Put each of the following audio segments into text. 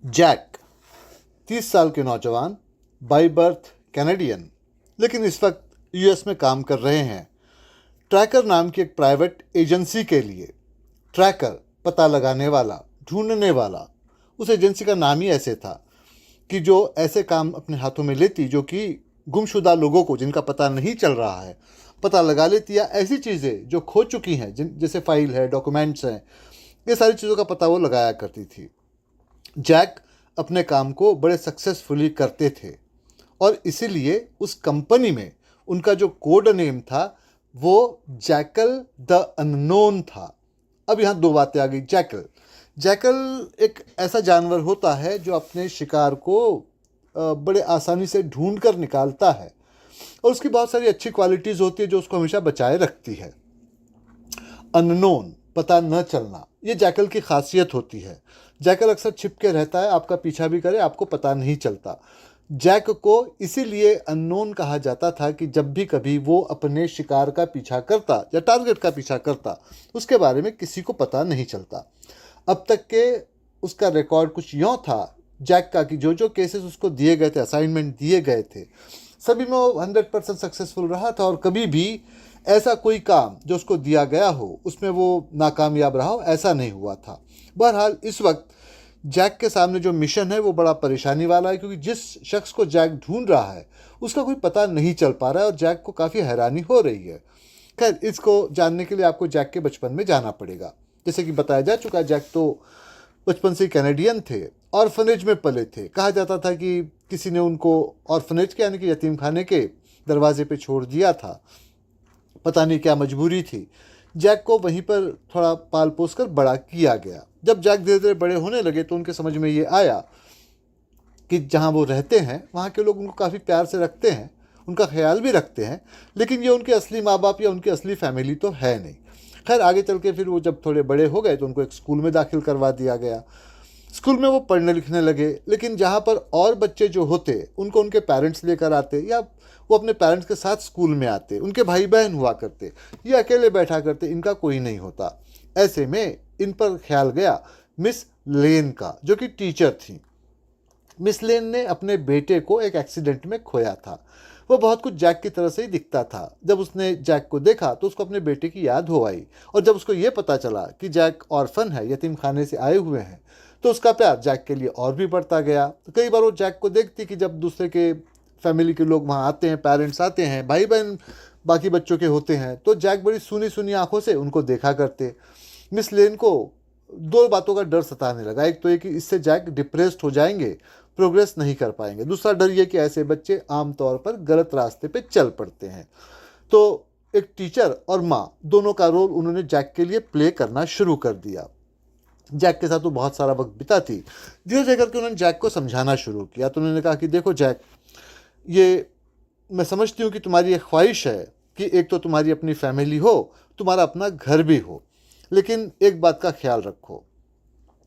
Jack 30 साल के नौजवान, बाई बर्थ कैनेडियन, लेकिन इस वक्त यूएस में काम कर रहे हैं। ट्रैकर नाम की एक प्राइवेट एजेंसी के लिए। ट्रैकर पता लगाने वाला, ढूंढने वाला। उस एजेंसी का नाम ही ऐसे था कि जो ऐसे काम अपने हाथों में लेती जो कि गुमशुदा लोगों को, जिनका पता नहीं चल रहा है, पता लगा लेती, या ऐसी चीज़ें जो खो चुकी हैं, जैसे फाइल है, डॉक्यूमेंट्स हैं, ये सारी चीज़ों का पता वो लगाया करती थी। जैक अपने काम को बड़े सक्सेसफुली करते थे और इसीलिए उस कंपनी में उनका जो कोड नेम था वो जैकल द अननोन था। अब यहाँ दो बातें आ गई। जैकल जैकल एक ऐसा जानवर होता है जो अपने शिकार को बड़े आसानी से ढूंढ कर निकालता है और उसकी बहुत सारी अच्छी क्वालिटीज़ होती है जो उसको हमेशा बचाए रखती है। अननोन, पता न चलना, ये जैकल की खासियत होती है। जैकल अक्सर छिप के रहता है, आपका पीछा भी करे, आपको पता नहीं चलता। जैक को इसीलिए अननोन कहा जाता था कि जब भी कभी वो अपने शिकार का पीछा करता या टारगेट का पीछा करता, उसके बारे में किसी को पता नहीं चलता। अब तक के उसका रिकॉर्ड कुछ यूँ था जैक का कि जो जो केसेस उसको दिए गए थे, असाइनमेंट दिए गए थे, सभी में वो 100% सक्सेसफुल रहा था और कभी भी ऐसा कोई काम जो उसको दिया गया हो उसमें वो नाकामयाब रहा हो, ऐसा नहीं हुआ था। बहरहाल इस वक्त जैक के सामने जो मिशन है वो बड़ा परेशानी वाला है, क्योंकि जिस शख्स को जैक ढूंढ रहा है उसका कोई पता नहीं चल पा रहा है और जैक को काफ़ी हैरानी हो रही है। खैर, इसको जानने के लिए आपको जैक के बचपन में जाना पड़ेगा। जैसे कि बताया जा चुका है, जैक तो बचपन से कैनेडियन थे, ऑर्फनेज में पले थे। कहा जाता था कि किसी ने उनको ऑर्फनेज के यानी कि यतीम खाने के दरवाजे पे छोड़ दिया था, पता नहीं क्या मजबूरी थी। जैक को वहीं पर थोड़ा पाल पोस कर बड़ा किया गया। जब जैक धीरे धीरे बड़े होने लगे तो उनके समझ में ये आया कि जहाँ वो रहते हैं वहाँ के लोग उनको काफ़ी प्यार से रखते हैं, उनका ख्याल भी रखते हैं, लेकिन ये उनके असली माँ बाप या उनकी असली फैमिली तो है नहीं। खैर, आगे चल के फिर वो जब थोड़े बड़े हो गए तो उनको एक स्कूल में दाखिल करवा दिया गया। स्कूल में वो पढ़ने लिखने लगे, लेकिन जहाँ पर और बच्चे जो होते उनको उनके पेरेंट्स लेकर आते या वो अपने पेरेंट्स के साथ स्कूल में आते, उनके भाई बहन हुआ करते, ये अकेले बैठा करते, इनका कोई नहीं होता। ऐसे में इन पर ख्याल गया मिस लेन का, जो कि टीचर थी। मिस लेन ने अपने बेटे को एक एक्सीडेंट में खोया था। वो बहुत कुछ जैक की तरह से ही दिखता था। जब उसने जैक को देखा तो उसको अपने बेटे की याद हो आई और जब उसको ये पता चला कि जैक ऑर्फन है, यतीम खाने से आए हुए हैं, तो उसका प्यार जैक के लिए और भी बढ़ता गया। तो कई बार वो जैक को देखती कि जब दूसरे के फैमिली के लोग वहाँ आते हैं, पेरेंट्स आते हैं, भाई बहन बाकी बच्चों के होते हैं, तो जैक बड़ी सुनी सुनी आंखों से उनको देखा करते। मिस लेन को दो बातों का डर सताने लगा। एक तो ये कि इससे जैक डिप्रेस्ड हो जाएंगे, प्रोग्रेस नहीं कर पाएंगे। दूसरा डर ये कि ऐसे बच्चे आमतौर पर गलत रास्ते पे चल पड़ते हैं। तो एक टीचर और माँ दोनों का रोल उन्होंने जैक के लिए प्ले करना शुरू कर दिया। जैक के साथ वो बहुत सारा वक्त बिताती। धीरे धीरे करके उन्होंने जैक को समझाना शुरू किया। तो उन्होंने कहा कि देखो जैक, ये मैं समझती हूँ कि तुम्हारी एक ख्वाहिश है कि एक तो तुम्हारी अपनी फैमिली हो, तुम्हारा अपना घर भी हो, लेकिन एक बात का ख्याल रखो,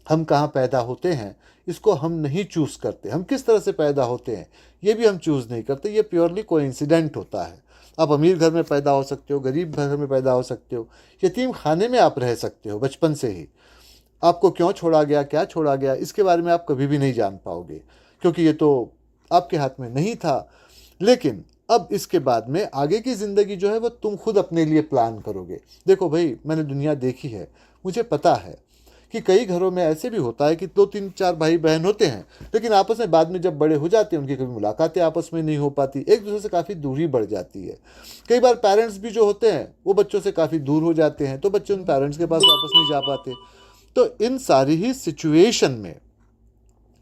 हम कहाँ पैदा होते हैं इसको हम नहीं चूज़ करते। हम किस तरह से पैदा होते हैं ये भी हम चूज़ नहीं करते। ये प्योरली कोइंसिडेंट होता है। आप अमीर घर में पैदा हो सकते हो, गरीब घर में पैदा हो सकते हो, यतीम खाने में आप रह सकते हो बचपन से ही। आपको क्यों छोड़ा गया, क्या छोड़ा गया, इसके बारे में आप कभी भी नहीं जान पाओगे, क्योंकि ये तो आपके हाथ में नहीं था। लेकिन अब इसके बाद में आगे की ज़िंदगी जो है वो तुम खुद अपने लिए प्लान करोगे। देखो भाई, मैंने दुनिया देखी है, मुझे पता है कि कई घरों में ऐसे भी होता है कि 2 3 4 भाई बहन होते हैं, लेकिन आपस में बाद में जब बड़े हो जाते हैं उनकी कभी मुलाकातें आपस में नहीं हो पाती, एक दूसरे से काफ़ी दूरी बढ़ जाती है। कई बार पेरेंट्स भी जो होते हैं वो बच्चों से काफ़ी दूर हो जाते हैं, तो बच्चे उन पेरेंट्स के पास वापस नहीं जा पाते। तो इन सारी ही सिचुएशन में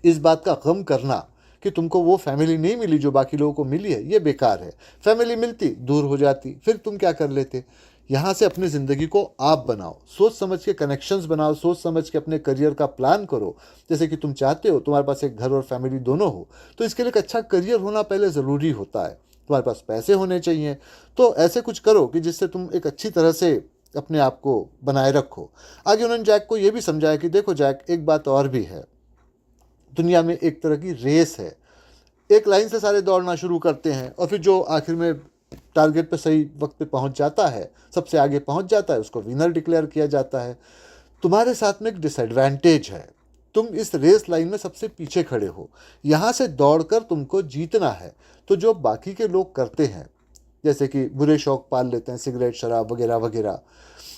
इस बात का गम करना कि तुमको वो फैमिली नहीं मिली जो बाकी लोगों को मिली है, ये बेकार है। फैमिली मिलती, दूर हो जाती, फिर तुम क्या कर लेते। यहाँ से अपनी ज़िंदगी को आप बनाओ, सोच समझ के कनेक्शंस बनाओ, सोच समझ के अपने करियर का प्लान करो। जैसे कि तुम चाहते हो तुम्हारे पास एक घर और फैमिली दोनों हो, तो इसके लिए एक अच्छा करियर होना पहले ज़रूरी होता है। तुम्हारे पास पैसे होने चाहिए, तो ऐसे कुछ करो कि जिससे तुम एक अच्छी तरह से अपने आप को बनाए रखो। आगे उन्होंने जैक को ये भी समझाया कि देखो जैक, एक बात और भी है, दुनिया में एक तरह की रेस है। एक लाइन से सारे दौड़ना शुरू करते हैं और फिर जो आखिर में टारगेट पे सही वक्त पे पहुंच जाता है, सबसे आगे पहुंच जाता है, उसको विनर डिक्लेयर किया जाता है। तुम्हारे साथ में एक डिसएडवांटेज है, तुम इस रेस लाइन में सबसे पीछे खड़े हो, यहाँ से दौड़कर तुमको जीतना है। तो जो बाकी के लोग करते हैं, जैसे कि बुरे शौक पाल लेते हैं, सिगरेट शराब वगैरह वगैरह,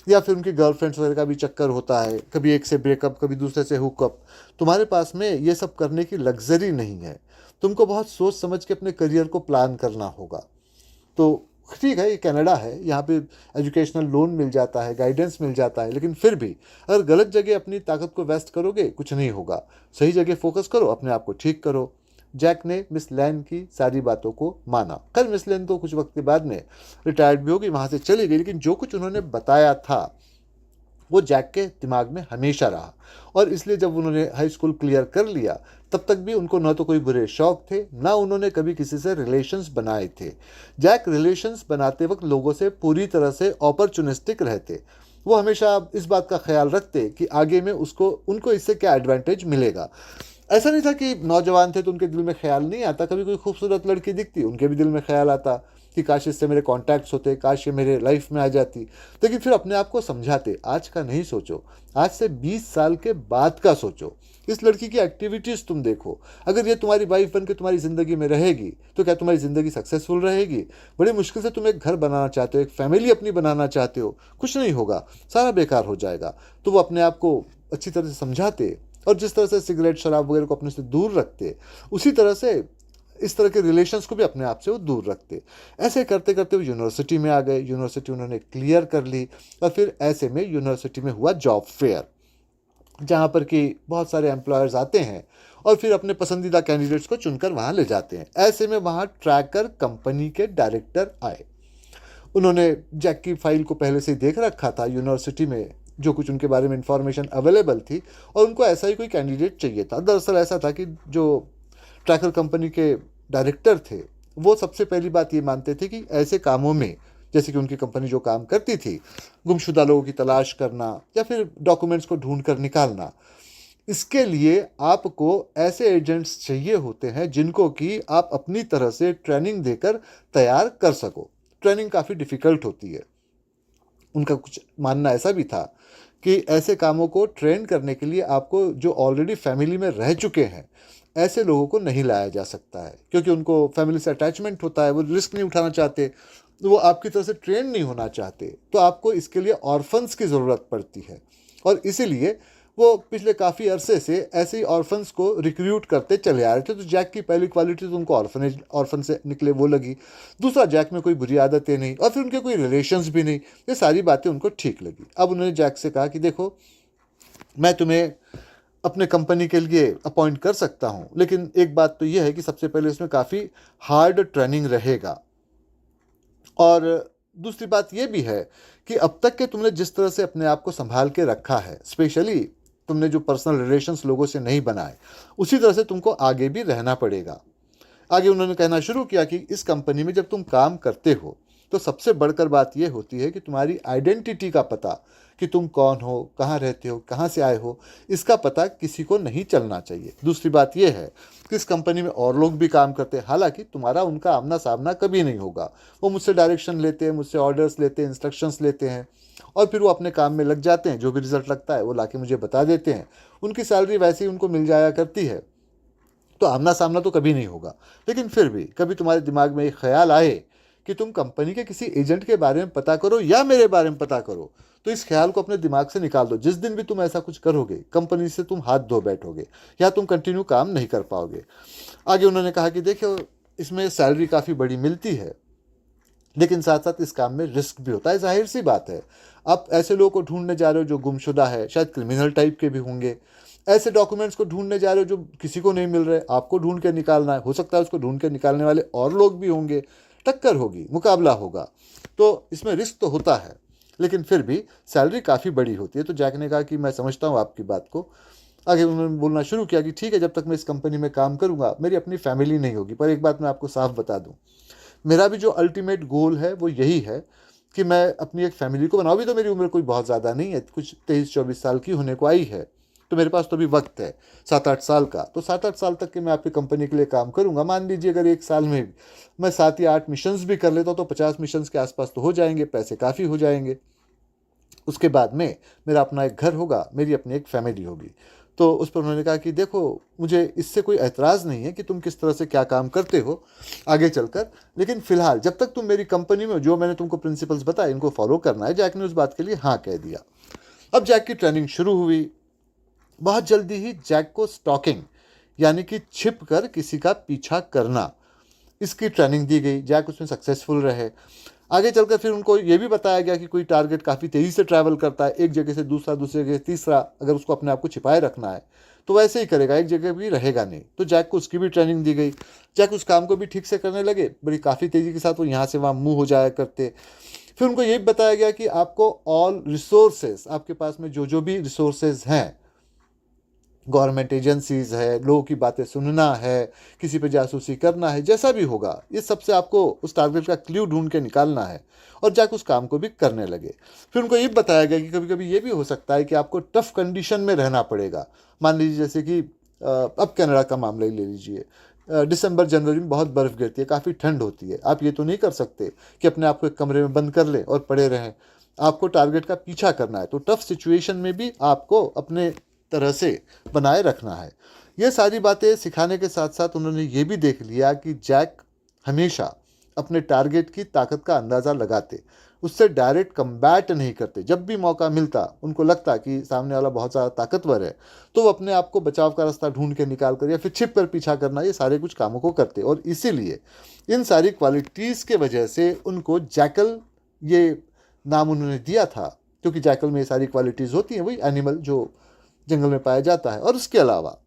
या फिर उनकी गर्लफ्रेंड्स वगैरह का भी चक्कर होता है, कभी एक से ब्रेकअप, कभी दूसरे से हुकअप, तुम्हारे पास में ये सब करने की लग्जरी नहीं है। तुमको बहुत सोच समझ के अपने करियर को प्लान करना होगा। तो ठीक है, ये कनाडा है, यहाँ पे एजुकेशनल लोन मिल जाता है, गाइडेंस मिल जाता है, लेकिन फिर भी अगर गलत जगह अपनी ताकत को वेस्ट करोगे कुछ नहीं होगा। सही जगह फोकस करो, अपने आप को ठीक करो। जैक ने मिस लैन की सारी बातों को माना। खैर मिस लैन तो कुछ वक्त के बाद में रिटायर्ड भी हो गई, वहाँ से चली गई, लेकिन जो कुछ उन्होंने बताया था वो जैक के दिमाग में हमेशा रहा। और इसलिए जब उन्होंने हाई स्कूल क्लियर कर लिया तब तक भी उनको न तो कोई बुरे शौक थे, ना उन्होंने कभी किसी से रिलेशंस बनाए थे। जैक रिलेशंस बनाते वक्त लोगों से पूरी तरह से अपॉर्चुनिस्टिक रहते। वो हमेशा इस बात का ख्याल रखते कि आगे में उनको इससे क्या एडवांटेज मिलेगा। ऐसा नहीं था कि नौजवान थे तो उनके दिल में ख्याल नहीं आता, कभी कोई खूबसूरत लड़की दिखती उनके भी दिल में ख्याल आता कि काश इससे मेरे कॉन्टैक्ट्स होते, काश ये मेरे लाइफ में आ जाती। लेकिन फिर अपने आप को समझाते, आज का नहीं सोचो, आज से 20 साल के बाद का सोचो। इस लड़की की एक्टिविटीज़ तुम देखो, अगर ये तुम्हारी वाइफ बन के तुम्हारी ज़िंदगी में रहेगी तो क्या तुम्हारी ज़िंदगी सक्सेसफुल रहेगी? बड़ी मुश्किल से तुम एक घर बनाना चाहते हो, एक फैमिली अपनी बनाना चाहते हो, कुछ नहीं होगा, सारा बेकार हो जाएगा। तो वो अपने आप को अच्छी तरह से समझाते, और जिस तरह से सिगरेट शराब वगैरह को अपने से दूर रखते, उसी तरह से इस तरह के रिलेशंस को भी अपने आप से वो दूर रखते। ऐसे करते करते वो यूनिवर्सिटी में आ गए, यूनिवर्सिटी उन्होंने क्लियर कर ली, और फिर ऐसे में यूनिवर्सिटी में हुआ जॉब फेयर, जहाँ पर कि बहुत सारे एम्प्लॉयर्स आते हैं और फिर अपने पसंदीदा कैंडिडेट्स को चुनकर वहाँ ले जाते हैं। ऐसे में वहाँ ट्रैकर कंपनी के डायरेक्टर आए। उन्होंने जैक की फाइल को पहले से ही देख रखा था, यूनिवर्सिटी में जो कुछ उनके बारे में इंफॉर्मेशन अवेलेबल थी, और उनको ऐसा ही कोई कैंडिडेट चाहिए था। दरअसल ऐसा था कि जो ट्रैकर कंपनी के डायरेक्टर थे वो सबसे पहली बात ये मानते थे कि ऐसे कामों में, जैसे कि उनकी कंपनी जो काम करती थी, गुमशुदा लोगों की तलाश करना या फिर डॉक्यूमेंट्स को ढूंढ कर निकालना, इसके लिए आपको ऐसे एजेंट्स चाहिए होते हैं जिनको कि आप अपनी तरह से ट्रेनिंग देकर तैयार कर सको। ट्रेनिंग काफ़ी डिफ़िकल्ट होती है। उनका कुछ मानना ऐसा भी था कि ऐसे कामों को ट्रेन करने के लिए आपको जो ऑलरेडी फैमिली में रह चुके हैं ऐसे लोगों को नहीं लाया जा सकता है, क्योंकि उनको फैमिली से अटैचमेंट होता है, वो रिस्क नहीं उठाना चाहते, वो आपकी तरह से ट्रेन नहीं होना चाहते। तो आपको इसके लिए ऑर्फन्स की ज़रूरत पड़ती है, और इसीलिए वो पिछले काफ़ी अरसे से ऐसे ही ऑर्फन्स को रिक्रूट करते चले आ रहे थे। तो जैक की पहली क्वालिटी तो उनको ऑर्फन से निकले वो लगी। दूसरा, जैक में कोई बुरी आदतें नहीं, और फिर उनके कोई रिलेशंस भी नहीं। ये सारी बातें उनको ठीक लगी। अब उन्होंने जैक से कहा कि देखो, मैं तुम्हें अपने कंपनी के लिए अपॉइंट कर सकता हूँ, लेकिन एक बात तो यह है कि सबसे पहले इसमें काफ़ी हार्ड ट्रेनिंग रहेगा, और दूसरी बात यह भी है कि अब तक के तुमने जिस तरह से अपने आप को संभाल के रखा है, स्पेशली तुमने जो पर्सनल रिलेशंस लोगों से नहीं बनाए, उसी तरह से तुमको आगे भी रहना पड़ेगा। आगे उन्होंने कहना शुरू किया कि इस कंपनी में जब तुम काम करते हो तो सबसे बढ़कर बात यह होती है कि तुम्हारी आइडेंटिटी का पता, कि तुम कौन हो, कहाँ रहते हो, कहाँ से आए हो, इसका पता किसी को नहीं चलना चाहिए। दूसरी बात यह है कि इस कंपनी में और लोग भी काम करते हैं, हालांकि तुम्हारा उनका आमना सामना कभी नहीं होगा। वो मुझसे डायरेक्शन लेते हैं, मुझसे ऑर्डर्स लेते हैं, इंस्ट्रक्शंस लेते हैं, और फिर वो अपने काम में लग जाते हैं। जो भी रिजल्ट लगता है वो लाके मुझे बता देते हैं। उनकी सैलरी वैसे ही उनको मिल जाया करती है, तो आमना सामना तो कभी नहीं होगा। लेकिन फिर भी कभी तुम्हारे दिमाग में एक ख्याल आए कि तुम कंपनी के किसी एजेंट के बारे में पता करो या मेरे बारे में पता करो, तो इस ख्याल को अपने दिमाग से निकाल दो। जिस दिन भी तुम ऐसा कुछ करोगे, कंपनी से तुम हाथ धो बैठोगे या तुम कंटिन्यू काम नहीं कर पाओगे। आगे उन्होंने कहा कि देखो, इसमें सैलरी काफ़ी बड़ी मिलती है, लेकिन साथ साथ इस काम में रिस्क भी होता है। जाहिर सी बात है, आप ऐसे लोगों को ढूंढने जा रहे हो जो गुमशुदा है, शायद क्रिमिनल टाइप के भी होंगे। ऐसे डॉक्यूमेंट्स को ढूंढने जा रहे हो जो किसी को नहीं मिल रहे, आपको ढूंढ के निकालना है। हो सकता है उसको ढूंढ के निकालने वाले और लोग भी होंगे, टक्कर होगी, मुकाबला होगा, तो इसमें रिस्क तो होता है, लेकिन फिर भी सैलरी काफ़ी बड़ी होती है। तो जैक ने कहा कि मैं समझता हूँ आपकी बात को। आगे उन्होंने बोलना शुरू किया कि ठीक है, जब तक मैं इस कंपनी में काम करूँगा मेरी अपनी फैमिली नहीं होगी, पर एक बात मैं आपको साफ बता दूँ, मेरा भी जो अल्टीमेट गोल है वो यही है कि मैं अपनी एक फैमिली को बनाऊँ। भी तो मेरी उम्र कोई बहुत ज़्यादा नहीं है, कुछ 23-24 साल की होने को आई है, तो मेरे पास तो भी वक्त है 7-8 साल का। तो 7-8 साल तक के मैं आपकी कंपनी के लिए काम करूंगा। मान लीजिए अगर एक साल में मैं 7 या 8 मिशंस भी कर लेता हूँ तो 50 मिशंस के आसपास तो हो जाएंगे, पैसे काफ़ी हो जाएंगे। उसके बाद में मेरा अपना एक घर होगा, मेरी अपनी एक फैमिली होगी। तो उस पर उन्होंने कहा कि देखो, मुझे इससे कोई एतराज़ नहीं है कि तुम किस तरह से क्या काम करते हो आगे चलकर, लेकिन फ़िलहाल जब तक तुम मेरी कंपनी में जो मैंने तुमको प्रिंसिपल्स बताए इनको फॉलो करना है। जैक ने उस बात के लिए हाँ कह दिया। अब जैक की ट्रेनिंग शुरू हुई। बहुत जल्दी ही जैक को स्टॉकिंग यानी कि छिप कर किसी का पीछा करना, इसकी ट्रेनिंग दी गई। जैक उसमें सक्सेसफुल रहे। आगे चलकर फिर उनको ये भी बताया गया कि कोई टारगेट काफ़ी तेज़ी से ट्रैवल करता है, एक जगह से दूसरा, दूसरे जगह तीसरा, अगर उसको अपने आप को छिपाए रखना है तो वैसे ही करेगा, एक जगह भी रहेगा नहीं। तो जैक को उसकी भी ट्रेनिंग दी गई। जैक उस काम को भी ठीक से करने लगे, बड़ी काफ़ी तेज़ी के साथ वो यहाँ से वहाँ मूव हो जाया करते। फिर उनको ये भी बताया गया कि आपको ऑल रिसोर्सेज, आपके पास में जो जो भी रिसोर्सेज हैं, गवर्नमेंट एजेंसीज है, लोगों की बातें सुनना है, किसी पे जासूसी करना है, जैसा भी होगा, ये सबसे आपको उस टारगेट का क्ल्यू ढूंढ के निकालना है। और जैक उस काम को भी करने लगे। फिर उनको ये बताया गया कि कभी कभी ये भी हो सकता है कि आपको टफ कंडीशन में रहना पड़ेगा। मान लीजिए जैसे कि अब कनाडा का मामला ही ले लीजिए। दिसंबर जनवरी में बहुत बर्फ़ गिरती है, काफ़ी ठंड होती है। आप ये तो नहीं कर सकते कि अपने आप को एक कमरे में बंद कर लें और पड़े रहें। आपको टारगेट का पीछा करना है, तो टफ सिचुएशन में भी आपको अपने तरह से बनाए रखना है। ये सारी बातें सिखाने के साथ साथ उन्होंने ये भी देख लिया कि जैक हमेशा अपने टारगेट की ताकत का अंदाज़ा लगाते, उससे डायरेक्ट कम्बैट नहीं करते। जब भी मौका मिलता, उनको लगता कि सामने वाला बहुत ज़्यादा ताकतवर है, तो वो अपने आप को बचाव का रास्ता ढूंढ के निकाल कर या फिर छिप कर पीछा करना, ये सारे कुछ कामों को करते। और इसीलिए इन सारी क्वालिटीज़ के वजह से उनको जैकल ये नाम उन्होंने दिया था, क्योंकि जैकल में ये सारी क्वालिटीज़ होती हैं, वही एनिमल जो जंगल में पाया जाता है। और उसके अलावा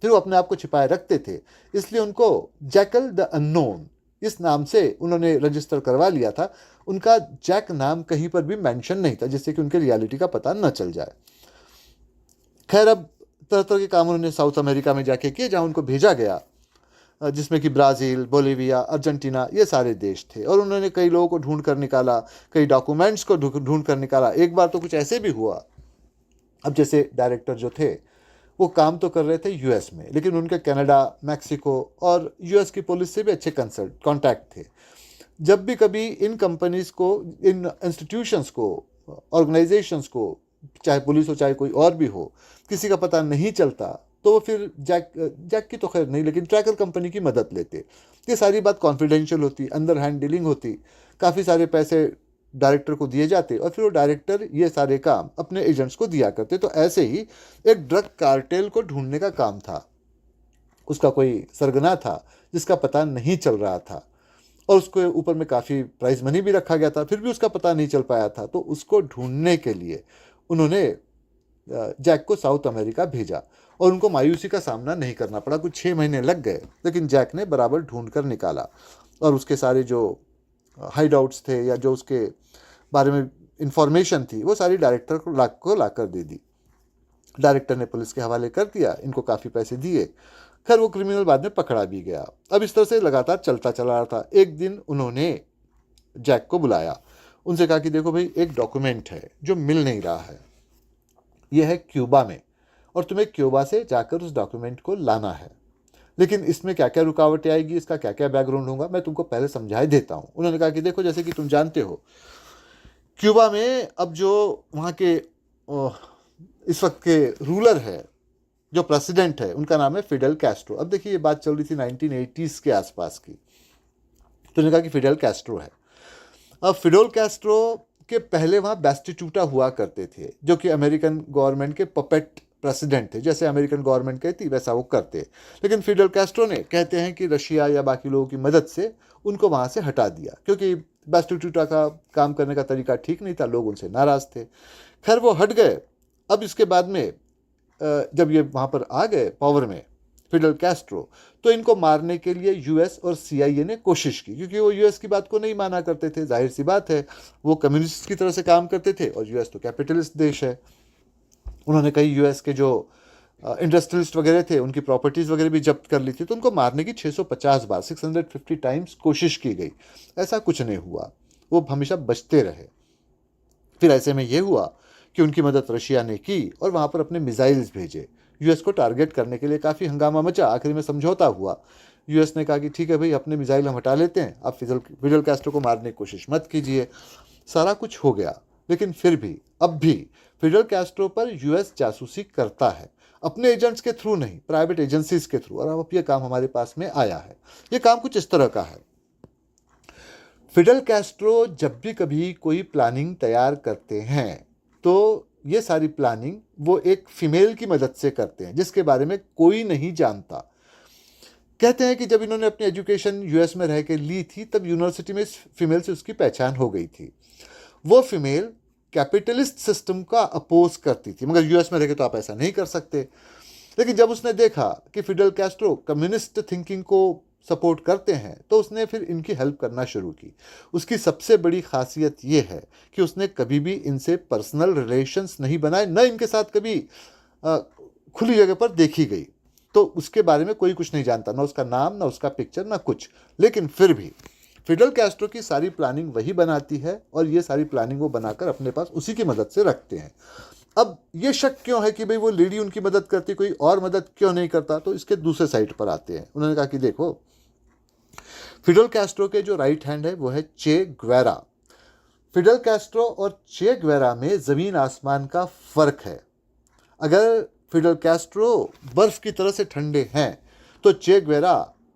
फिर वो अपने आप को छिपाए रखते थे, इसलिए उनको जैकल द अननोन इस नाम से उन्होंने रजिस्टर करवा लिया था। उनका जैक नाम कहीं पर भी मेंशन नहीं था, जिससे कि उनके रियलिटी का पता न चल जाए। खैर, अब तरह तरह के काम उन्होंने साउथ अमेरिका में जाके किए, जहाँ उनको भेजा गया, जिसमें कि ब्राज़ील, बोलिविया, अर्जेंटीना, ये सारे देश थे। और उन्होंने कई लोगों को ढूंढ कर निकाला, कई डॉक्यूमेंट्स को ढूंढ कर निकाला। एक बार तो कुछ ऐसे भी हुआ, अब जैसे डायरेक्टर जो थे वो काम तो कर रहे थे यूएस में, लेकिन उनके कनाडा, मैक्सिको और यूएस की पुलिस से भी अच्छे कॉन्टैक्ट थे। जब भी कभी इन कंपनीज को, इन इंस्टीट्यूशंस को, ऑर्गेनाइजेशंस को, चाहे पुलिस हो चाहे कोई और भी हो, किसी का पता नहीं चलता, तो वो फिर जैक की तो खैर नहीं, लेकिन ट्रैकर कंपनी की मदद लेते। ये सारी बात कॉन्फिडेंशियल होती, अंदर हैंड डीलिंग होती, काफ़ी सारे पैसे डायरेक्टर को दिए जाते और फिर वो डायरेक्टर ये सारे काम अपने एजेंट्स को दिया करते। तो ऐसे ही एक ड्रग कार्टेल को ढूंढने का काम था। उसका कोई सरगना था जिसका पता नहीं चल रहा था, और उसके ऊपर में काफ़ी प्राइज मनी भी रखा गया था, फिर भी उसका पता नहीं चल पाया था। तो उसको ढूंढने के लिए उन्होंने जैक को साउथ अमेरिका भेजा, और उनको मायूसी का सामना नहीं करना पड़ा। कुछ 6 महीने लग गए, लेकिन जैक ने बराबर ढूंढ कर निकाला, और उसके सारे जो हाइड आउट्स थे या जो उसके बारे में इंफॉर्मेशन थी, वो सारी डायरेक्टर को ला कर दे दी। डायरेक्टर ने पुलिस के हवाले कर दिया, इनको काफ़ी पैसे दिए। खैर, वो क्रिमिनल बाद में पकड़ा भी गया। अब इस तरह से लगातार चलता चला रहा था। एक दिन उन्होंने जैक को बुलाया, उनसे कहा कि देखो भाई, एक डॉक्यूमेंट है जो मिल नहीं रहा है, यह है क्यूबा में, और तुम्हें क्यूबा से जाकर उस डॉक्यूमेंट को लाना है। लेकिन इसमें क्या क्या रुकावटें आएगी, इसका क्या क्या बैकग्राउंड होगा, मैं तुमको पहले समझाई देता हूँ। उन्होंने कहा कि देखो, जैसे कि तुम जानते हो, क्यूबा में अब जो वहाँ के इस वक्त के रूलर है, जो प्रेसिडेंट है, उनका नाम है फिडेल कैस्ट्रो। अब देखिए, ये बात चल रही थी 1980s के आसपास की। तो उन्होंने कहा कि फिडेल कैस्ट्रो है। अब फिडेल कैस्ट्रो के पहले वहाँ बैस्टिट्यूटा हुआ करते थे, जो कि अमेरिकन गवर्नमेंट के पपेट प्रेसिडेंट थे। जैसे अमेरिकन गवर्नमेंट कहती वैसा वो करते। लेकिन फिडेल कैस्ट्रो ने, कहते हैं कि रशिया या बाकी लोगों की मदद से उनको वहाँ से हटा दिया, क्योंकि बैस्टिट्यूटा का काम करने का तरीका ठीक नहीं था, लोग उनसे नाराज़ थे। खैर, वो हट गए। अब इसके बाद में जब ये वहाँ पर आ गए पावर में, फिडेल कैस्ट्रो, तो इनको मारने के लिए यूएस और सीआईए ने कोशिश की, क्योंकि वो यूएस की बात को नहीं माना करते थे। जाहिर सी बात है, वो कम्युनिस्ट की तरह से काम करते थे, और यूएस तो कैपिटलिस्ट देश है। उन्होंने कई यूएस के जो इंडस्ट्रियलिस्ट वगैरह थे, उनकी प्रॉपर्टीज़ वगैरह भी जब्त कर ली थी। तो उनको मारने की 650 बार, 650 टाइम्स कोशिश की गई, ऐसा कुछ नहीं हुआ, वो हमेशा बचते रहे। फिर ऐसे में ये हुआ कि उनकी मदद रशिया ने की, और वहाँ पर अपने मिसाइल्स भेजे यूएस को टारगेट करने के लिए। काफ़ी हंगामा मचा, आखिर में समझौता हुआ। यूएस ने कहा कि ठीक है भाई, अपने मिसाइल हम हटा लेते हैं, आप फिडेल कैस्ट्रो को मारने की कोशिश मत कीजिए। सारा कुछ हो गया, लेकिन फिर भी अब भी फिडेल कैस्ट्रो पर यूएस जासूसी करता है। अपने एजेंट्स के थ्रू नहीं, प्राइवेट एजेंसीज के थ्रू। और अब ये काम हमारे पास में आया है। ये काम कुछ इस तरह का है। फिडेल कैस्ट्रो जब भी कभी कोई प्लानिंग तैयार करते हैं तो ये सारी प्लानिंग वो एक फीमेल की मदद से करते हैं, जिसके बारे में कोई नहीं जानता। कहते हैं कि जब इन्होंने अपनी एजुकेशन यूएस में रह के ली थी, तब यूनिवर्सिटी में इस फीमेल से उसकी पहचान हो गई थी। वो फीमेल कैपिटलिस्ट सिस्टम का अपोज करती थी, मगर यूएस में रह के तो आप ऐसा नहीं कर सकते। लेकिन जब उसने देखा कि फिडेल कैस्ट्रो कम्युनिस्ट थिंकिंग को सपोर्ट करते हैं, तो उसने फिर इनकी हेल्प करना शुरू की। उसकी सबसे बड़ी खासियत ये है कि उसने कभी भी इनसे पर्सनल रिलेशंस नहीं बनाए, न इनके साथ कभी खुली जगह पर देखी गई। तो उसके बारे में कोई कुछ नहीं जानता, ना उसका नाम, ना उसका पिक्चर, ना कुछ। लेकिन फिर भी फिडेल कैस्ट्रो की सारी प्लानिंग वही बनाती है, और ये सारी प्लानिंग वो बनाकर अपने पास उसी की मदद से रखते हैं। अब ये शक क्यों है कि भाई वो लेडी उनकी मदद करती, कोई और मदद क्यों नहीं करता? तो इसके दूसरे साइड पर आते हैं। उन्होंने कहा कि देखो, फिडेल कैस्ट्रो के जो राइट हैंड है वो है चे ग्वेरा। फिडेल कैस्ट्रो और चे ग्वेरा में ज़मीन आसमान का फ़र्क है। अगर फिडेल कैस्ट्रो बर्फ़ की तरह से ठंडे हैं, तो चे ग्वेरा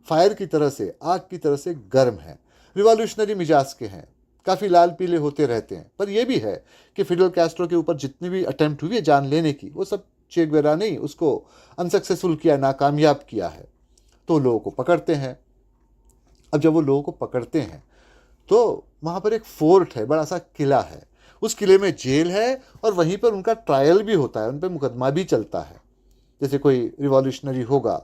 फायर की तरह से, आग की तरह से गर्म है। रिवॉल्यूशनरी मिजाज के हैं, काफ़ी लाल पीले होते रहते हैं। पर यह भी है कि फिडेल कैस्ट्रो के ऊपर जितनी भी अटेम्प्ट हुई है जान लेने की, वो सब चे ग्वेरा ने उसको अनसक्सेसफुल किया, नाकामयाब किया है। तो लोगों को पकड़ते हैं। अब जब वो लोगों को पकड़ते हैं तो वहाँ पर एक फोर्ट है, बड़ा सा किला है। उस किले में जेल है, और वहीं पर उनका ट्रायल भी होता है, उन पर मुकदमा भी चलता है। जैसे कोई रिवॉल्यूशनरी होगा,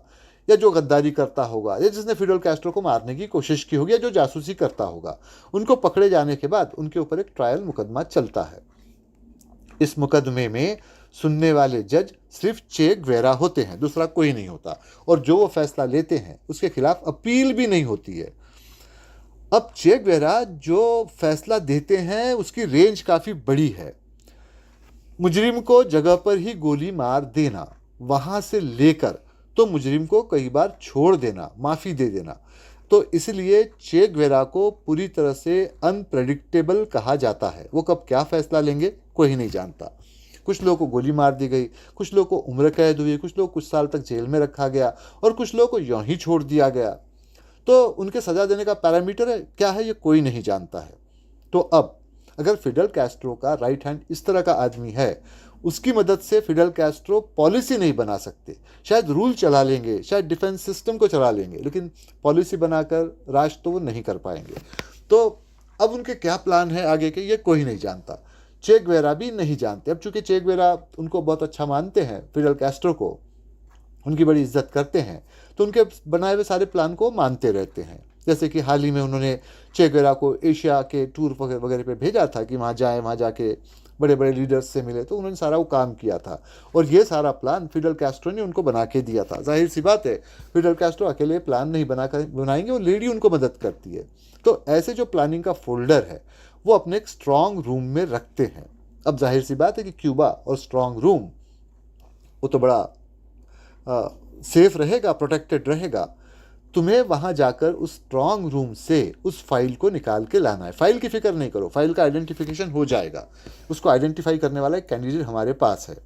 या जो गद्दारी करता होगा, या जिसने फिडेल कैस्ट्रो को मारने की कोशिश की होगी, या जो जासूसी करता होगा, उनको पकड़े जाने के बाद उनके ऊपर एक ट्रायल मुकदमा चलता है। इस मुकदमे में सुनने वाले जज सिर्फ चे ग्वेरा होते हैं, दूसरा कोई नहीं होता। और जो वो फैसला लेते हैं उसके खिलाफ अपील भी नहीं होती है। अब चे ग्वेरा जो फैसला देते हैं उसकी रेंज काफ़ी बड़ी है। मुजरिम को जगह पर ही गोली मार देना, वहाँ से लेकर तो मुजरिम को कई बार छोड़ देना, माफ़ी दे देना। तो इसलिए चे ग्वेरा को पूरी तरह से अनप्रेडिक्टेबल कहा जाता है। वो कब क्या फ़ैसला लेंगे कोई नहीं जानता। कुछ लोगों को गोली मार दी गई, कुछ लोगों को उम्र कैद हुई, कुछ लोग कुछ साल तक जेल में रखा गया, और कुछ लोगों को यूं ही छोड़ दिया गया। तो उनके सज़ा देने का पैरामीटर है क्या है, ये कोई नहीं जानता है। तो अब अगर फिडेल कैस्ट्रो का राइट हैंड इस तरह का आदमी है, उसकी मदद से फिडेल कैस्ट्रो पॉलिसी नहीं बना सकते। शायद रूल चला लेंगे, शायद डिफेंस सिस्टम को चला लेंगे, लेकिन पॉलिसी बनाकर राज तो वो नहीं कर पाएंगे। तो अब उनके क्या प्लान है आगे के, ये कोई नहीं जानता। चे ग्वेरा भी नहीं जानते। अब चूंकि चे ग्वेरा उनको बहुत अच्छा मानते हैं, फिडेल कैस्ट्रो को उनकी बड़ी इज्जत करते हैं, तो उनके बनाए हुए सारे प्लान को मानते रहते हैं। जैसे कि हाल ही में उन्होंने चे ग्वेरा को एशिया के टूर वगैरह पे भेजा था कि वहाँ जाएँ, वहाँ जाके बड़े बड़े लीडर्स से मिले। तो उन्होंने सारा वो काम किया था, और ये सारा प्लान फिडेल कैस्ट्रो ने उनको बना के दिया था। जाहिर सी बात है, फिडेल कैस्ट्रो अकेले प्लान नहीं बनाएंगे, वो लेडी उनको मदद करती है। तो ऐसे जो प्लानिंग का फोल्डर है वो अपने एक स्ट्रॉन्ग रूम में रखते हैं। अब जाहिर सी बात है कि क्यूबा और स्ट्रॉन्ग रूम वो तो बड़ा सेफ रहेगा, प्रोटेक्टेड रहेगा। तुम्हें वहाँ जाकर उस स्ट्रॉन्ग रूम से उस फाइल को निकाल के लाना है। फाइल की फिक्र नहीं करो, फाइल का आइडेंटिफिकेशन हो जाएगा। उसको आइडेंटिफाई करने वाला एक कैंडिडेट हमारे पास है।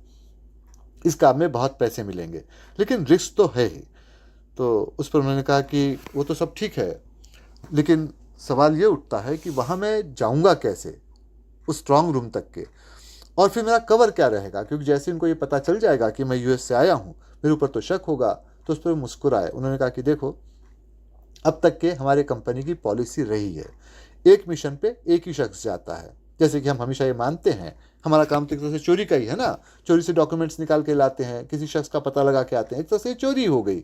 इस काम में बहुत पैसे मिलेंगे, लेकिन रिस्क तो है ही। तो उस पर उन्होंने कहा कि वो तो सब ठीक है, लेकिन सवाल ये उठता है कि वहाँ मैं जाऊँगा कैसे उस स्ट्रॉन्ग रूम तक के, और फिर मेरा कवर क्या रहेगा, क्योंकि जैसे इनको ये पता चल जाएगा कि मैं यूएस से आया हूँ, मेरे ऊपर तो शक होगा। तो उस पर मुस्कुराए। उन्होंने कहा कि देखो, अब तक के हमारे कंपनी की पॉलिसी रही है, एक मिशन पे एक ही शख्स जाता है। जैसे कि हम हमेशा ये मानते हैं, हमारा काम तो एक तरह से चोरी का ही है ना, चोरी से डॉक्यूमेंट्स निकाल के लाते हैं, किसी शख्स का पता लगा के आते हैं, एक तरह से चोरी हो गई।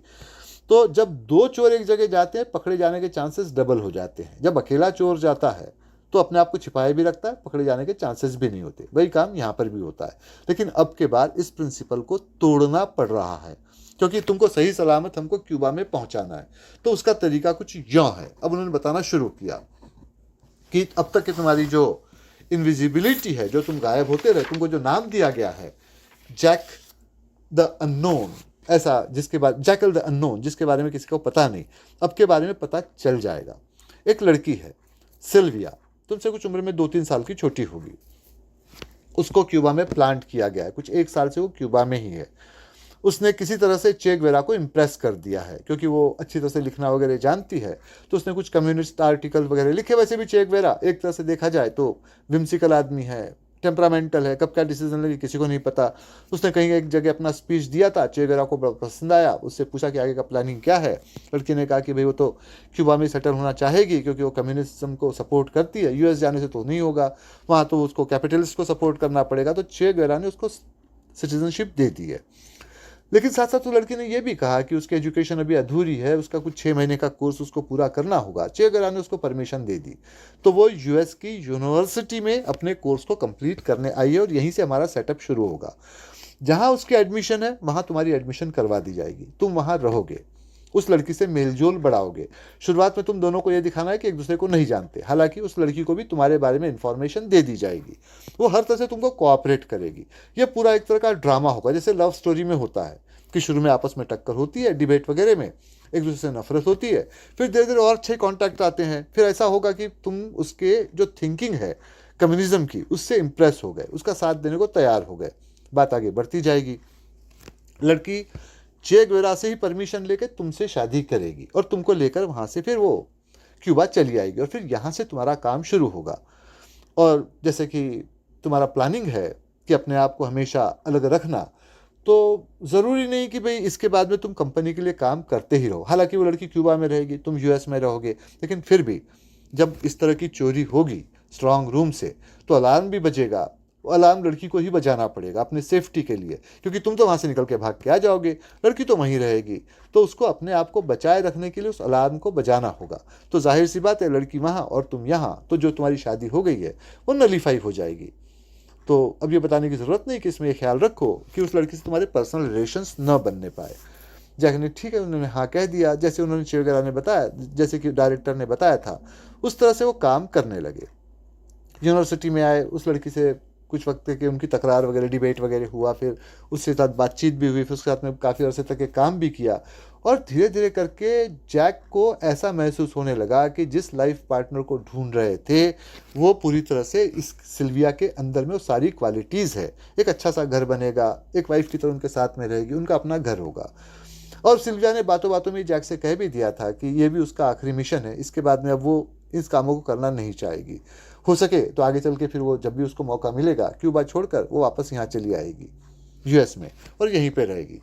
तो जब दो चोर एक जगह जाते हैं, पकड़े जाने के चांसेस डबल हो जाते हैं। जब अकेला चोर जाता है तो अपने आप को छिपाए भी रखता है, पकड़े जाने के चांसेस भी नहीं होते। वही काम यहाँ पर भी होता है। लेकिन अब के बाद इस प्रिंसिपल को तोड़ना पड़ रहा है, क्योंकि तुमको सही सलामत हमको क्यूबा में पहुंचाना है। तो उसका तरीका कुछ यूँ है। अब उन्होंने बताना शुरू किया कि अब तक की तुम्हारी जो इनविजिबिलिटी है, जो तुम गायब होते रहे, तुमको जो नाम दिया गया है जैक द अननोन, ऐसा जिसके बाद जैकल द अननोन, जिसके बारे में किसी को पता नहीं, अब के बारे में पता चल जाएगा। एक लड़की है सिल्विया, तुमसे कुछ उम्र में 2-3 साल की छोटी होगी। उसको क्यूबा में प्लांट किया गया है, कुछ 1 साल से वो क्यूबा में ही है। उसने किसी तरह से चे गुवेरा को इम्प्रेस कर दिया है, क्योंकि वो अच्छी तरह से लिखना वगैरह जानती है, तो उसने कुछ कम्युनिस्ट आर्टिकल वगैरह लिखे। वैसे भी चे गुवेरा एक तरह से देखा जाए तो विम्सिकल आदमी है, टेम्परामेंटल है, कब क्या डिसीजन लगे किसी को नहीं पता। उसने कहीं एक जगह अपना स्पीच दिया था, चे गुवेरा को बड़ा पसंद आया, उससे पूछा कि आगे का प्लानिंग क्या है। लड़की ने कहा कि भाई वो तो क्यूबा में सेटल होना चाहेगी, क्योंकि वो कम्युनिज्म को सपोर्ट करती है, यूएस जाने से तो नहीं होगा, वहाँ तो उसको कैपिटलिस्ट को सपोर्ट करना पड़ेगा। तो चे गुवेरा ने उसको सिटीजनशिप दे दी है। लेकिन साथ साथ तो लड़की ने यह भी कहा कि उसकी एजुकेशन अभी अधूरी है, उसका कुछ 6 महीने का कोर्स उसको पूरा करना होगा। चे गुवेरा ने उसको परमिशन दे दी, तो वो यूएस की यूनिवर्सिटी में अपने कोर्स को कंप्लीट करने आई है, और यहीं से हमारा सेटअप शुरू होगा। जहाँ उसकी एडमिशन है वहाँ तुम्हारी एडमिशन करवा दी जाएगी, तुम वहाँ रहोगे, उस लड़की से मेलजोल बढ़ाओगे। शुरुआत में तुम दोनों को यह दिखाना है कि एक दूसरे को नहीं जानते, हालांकि उस लड़की को भी तुम्हारे बारे में इंफॉर्मेशन दे दी जाएगी, वो हर तरह से तुमको कोऑपरेट करेगी। ये पूरा एक तरह का ड्रामा होगा, जैसे लव स्टोरी में होता है कि शुरू में आपस में टक्कर होती है, डिबेट वगैरह में एक दूसरे से नफरत होती है, फिर धीरे धीरे और अच्छे कॉन्टैक्ट आते हैं, फिर ऐसा होगा कि तुम उसके जो थिंकिंग है कम्युनिज्म की, उससे इम्प्रेस हो गए, उसका साथ देने को तैयार हो गए, बात आगे बढ़ती जाएगी। लड़की चे गुवेरा से ही परमिशन लेकर तुमसे शादी करेगी, और तुमको लेकर वहाँ से फिर वो क्यूबा चली आएगी, और फिर यहाँ से तुम्हारा काम शुरू होगा। और जैसे कि तुम्हारा प्लानिंग है कि अपने आप को हमेशा अलग रखना, तो ज़रूरी नहीं कि भाई इसके बाद में तुम कंपनी के लिए काम करते ही रहो। हालांकि वो लड़की क्यूबा में रहेगी, तुम यूएस में रहोगे, लेकिन फिर भी जब इस तरह की चोरी होगी स्ट्रांग रूम से, तो अलार्म भी बजेगा। वो अलार्म लड़की को ही बजाना पड़ेगा अपने सेफ्टी के लिए, क्योंकि तुम तो वहाँ से निकल के भाग के आ जाओगे, लड़की तो वहीं रहेगी, तो उसको अपने आप को बचाए रखने के लिए उस अलार्म को बजाना होगा। तो जाहिर सी बात है, लड़की वहाँ और तुम यहाँ, तो जो तुम्हारी शादी हो गई है वो नलीफाई हो जाएगी। तो अब ये बताने की ज़रूरत नहीं कि इसमें ये ख्याल रखो कि उस लड़की से तुम्हारे पर्सनल रिलेशंस न बनने पाए। जैक ने ठीक है, उन्होंने हाँ कह दिया, जैसे उन्होंने चे गुवेरा ने बताया, जैसे कि डायरेक्टर ने बताया था, उस तरह से वो काम करने लगे। यूनिवर्सिटी में आए, उस लड़की से कुछ वक्त के उनकी तकरार वगैरह, डिबेट वगैरह हुआ, फिर उसके साथ बातचीत भी हुई, फिर उसके साथ में काफ़ी अरसे तक के काम भी किया, और धीरे धीरे करके जैक को ऐसा महसूस होने लगा कि जिस लाइफ पार्टनर को ढूंढ रहे थे वो पूरी तरह से इस सिल्विया के अंदर में वो सारी क्वालिटीज़ है। एक अच्छा सा घर बनेगा, एक वाइफ की तरह उनके साथ में रहेगी, उनका अपना घर होगा। और सिल्विया ने बातों बातों में जैक से कह भी दिया था कि ये भी उसका आखिरी मिशन है, इसके बाद में अब वो इस कामों को करना नहीं चाहेगी। हो सके तो आगे चल के फिर वो जब भी उसको मौका मिलेगा क्यूबा छोड़कर वो वापस यहाँ चली आएगी यूएस में, और यहीं पे रहेगी।